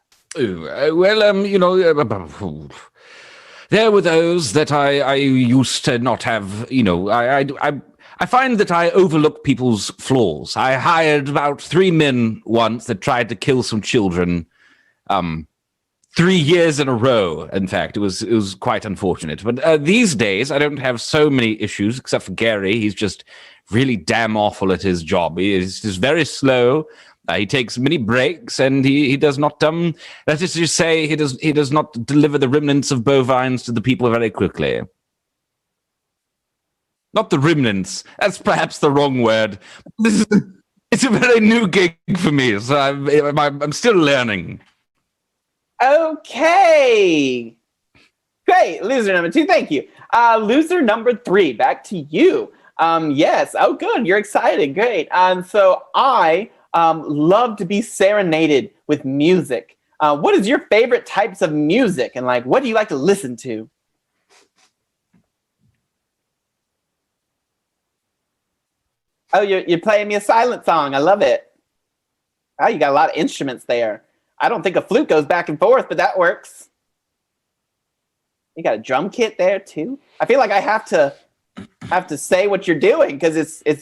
There were those that I used to not have, I find that I overlook people's flaws. I hired about 3 men once that tried to kill some children 3 years in a row. In fact, it was quite unfortunate. But these days, I don't have so many issues, except for Gary. He's just really damn awful at his job. He is just very slow. He takes many breaks, and he does not. That is to say, he does not deliver the remnants of bovines to the people very quickly. Not the remnants. That's perhaps the wrong word. It's a very new gig for me, so I'm still learning. Okay. Great. Loser number two. Thank you. Loser number three. Back to you. Yes. Oh, good. You're excited. Great. So I love to be serenaded with music. What is your favorite types of music, and what do you like to listen to? Oh, you're playing me a silent song. I love it. Oh, you got a lot of instruments there. I don't think a flute goes back and forth, but that works. You got a drum kit there too. I feel like I have to say what you're doing because it's. I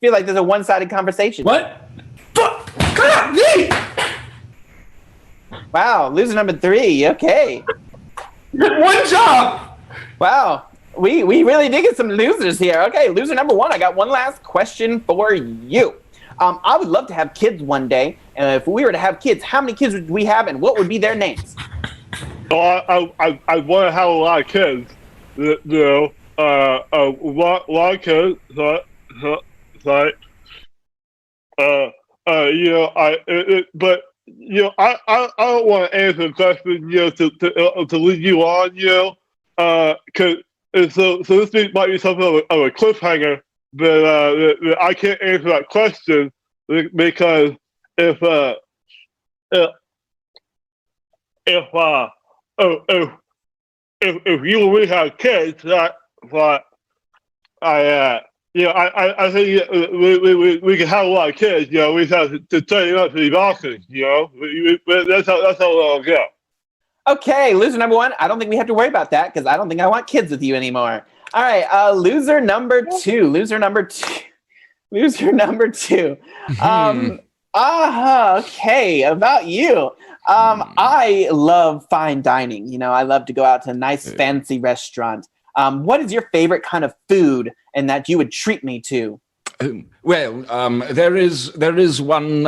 feel like there's a one-sided conversation. What? Fuck! Come on, me! Wow, loser number three. Okay. One job. Wow, we really did get some losers here. Okay, loser number one. I got one last question for you. I would love to have kids one day. And if we were to have kids, how many kids would we have, and what would be their names? Well, I want to have a lot of kids. A lot of kids. But I don't want to answer the question, to lead you on, because so this might be something of a cliffhanger, but I can't answer that question because if you and we have kids, I think we can have a lot of kids. We have to train up to be boxers. That's how it'll go. Okay, loser number one. I don't think we have to worry about that because I don't think I want kids with you anymore. All right, loser number two. Loser number two. Okay, about you. I love fine dining. I love to go out to a nice fancy restaurant. What is your favorite kind of food and that you would treat me to? Well, there is one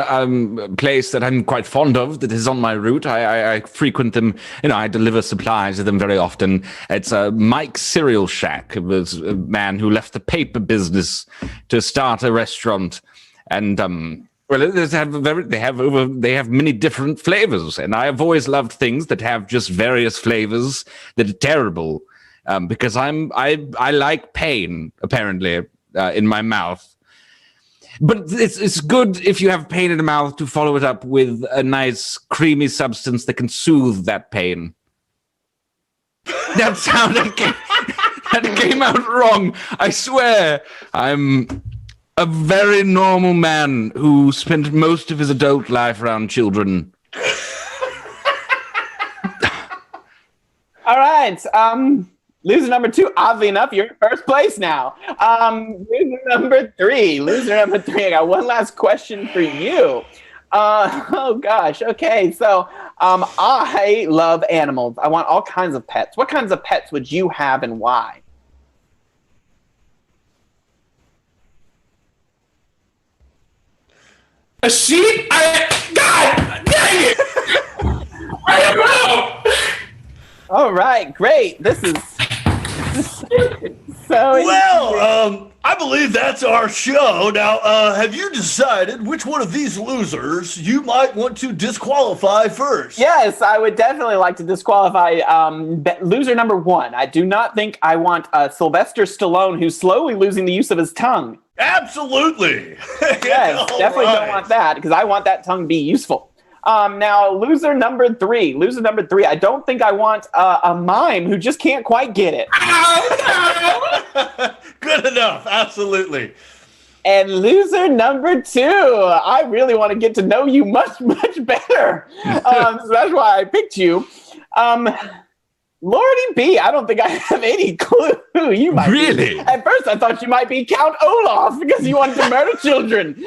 place that I'm quite fond of that is on my route. I frequent them. I deliver supplies to them very often. It's Mike's Cereal Shack. It was a man who left the paper business to start a restaurant, and they have many different flavors, and I have always loved things that have just various flavors that are terrible, because I like pain apparently in my mouth. But it's good if you have pain in the mouth to follow it up with a nice creamy substance that can soothe that pain. That came out wrong. I swear. I'm a very normal man who spent most of his adult life around children. All right. Loser number two, oddly enough, you're in first place now. Loser number three. I got one last question for you. Oh, gosh. Okay, so I love animals. I want all kinds of pets. What kinds of pets would you have and why? A sheep? God dang it! I don't know. All right, great. This is Well, I believe that's our show. Now, have you decided which one of these losers you might want to disqualify first? Yes, I would definitely like to disqualify loser number 1. I do not think I want Sylvester Stallone, who's slowly losing the use of his tongue. Absolutely. Yes, definitely don't want that, because I want that tongue to be useful. Now, loser number 3. I don't think I want a mime who just can't quite get it. Good enough. Absolutely. And loser number 2. I really want to get to know you much, much better. So that's why I picked you. Lordy B, I don't think I have any clue who you might Really? be. At first, I thought you might be Count Olaf because you wanted to murder children.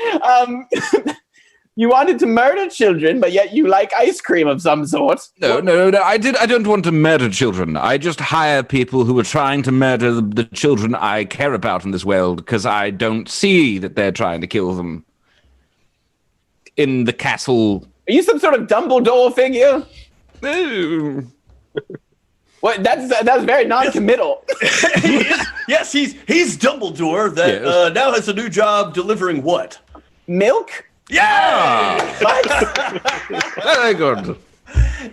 You wanted to murder children, but yet you like ice cream of some sort. No. I don't want to murder children. I just hire people who are trying to murder the children I care about in this world because I don't see that they're trying to kill them. In the castle. Are you some sort of Dumbledore figure? No. What? That's very non-committal. Yes, he's Dumbledore that Yes. now has a new job delivering what? Milk? Yeah! Very good.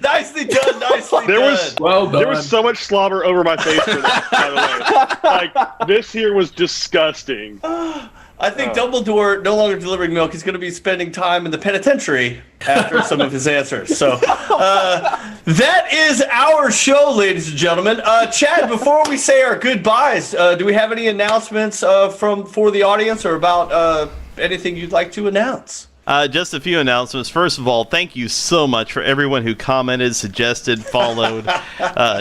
Nicely done, nicely done. Well done. There was so much slobber over my face for that, by the way. Like, this here was disgusting. I think Dumbledore, no longer delivering milk, is going to be spending time in the penitentiary after some of his answers. So that is our show, ladies and gentlemen. Chad, before we say our goodbyes, do we have any announcements for the audience or about anything you'd like to announce? Just a few announcements. First of all, thank you so much for everyone who commented, suggested, followed,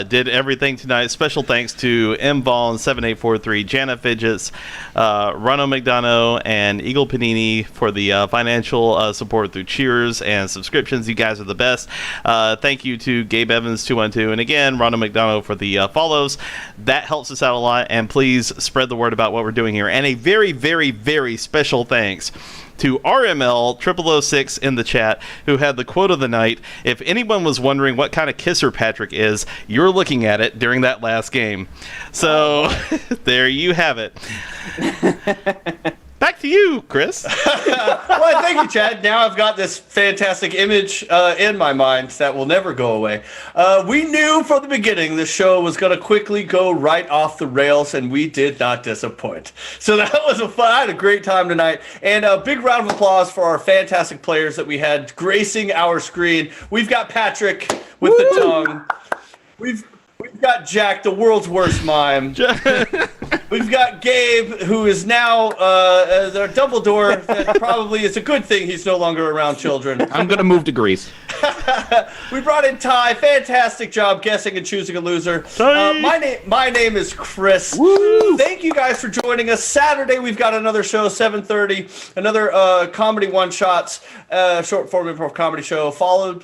did everything tonight. Special thanks to MVaughn7843, Jana Fidgets, Rano McDonough, and Eagle Panini for the financial support through cheers and subscriptions. You guys are the best. Thank you to Gabe Evans212, and again, Rano McDonough for the follows. That helps us out a lot, and please spread the word about what we're doing here. And a very, very, very special thanks to RML 0006 in the chat, who had the quote of the night. If anyone was wondering what kind of kisser Patrick is, you're looking at it during that last game. So there you have it. Back to you, Chris. Well, thank you, Chad. Now I've got this fantastic image in my mind that will never go away. We knew from the beginning the show was going to quickly go right off the rails, and we did not disappoint. So that was I had a great time tonight. And a big round of applause for our fantastic players that we had gracing our screen. We've got Patrick with the tongue. We've got Jack, the world's worst mime. We've got Gabe, who is now the Dumbledore. That probably is a good thing he's no longer around children. I'm going to move to Greece. We brought in Ty. Fantastic job guessing and choosing a loser. My name is Chris. Woo! Thank you guys for joining us. Saturday we've got another show, 7:30. Another comedy one-shots, short form improv comedy show, followed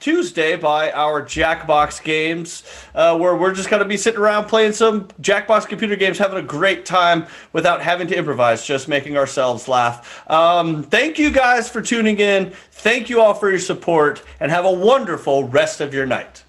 Tuesday by our Jackbox games, where we're just going to be sitting around playing some Jackbox computer games, having a great time without having to improvise, just making ourselves laugh. Thank you guys for tuning in. Thank you all for your support, and have a wonderful rest of your night.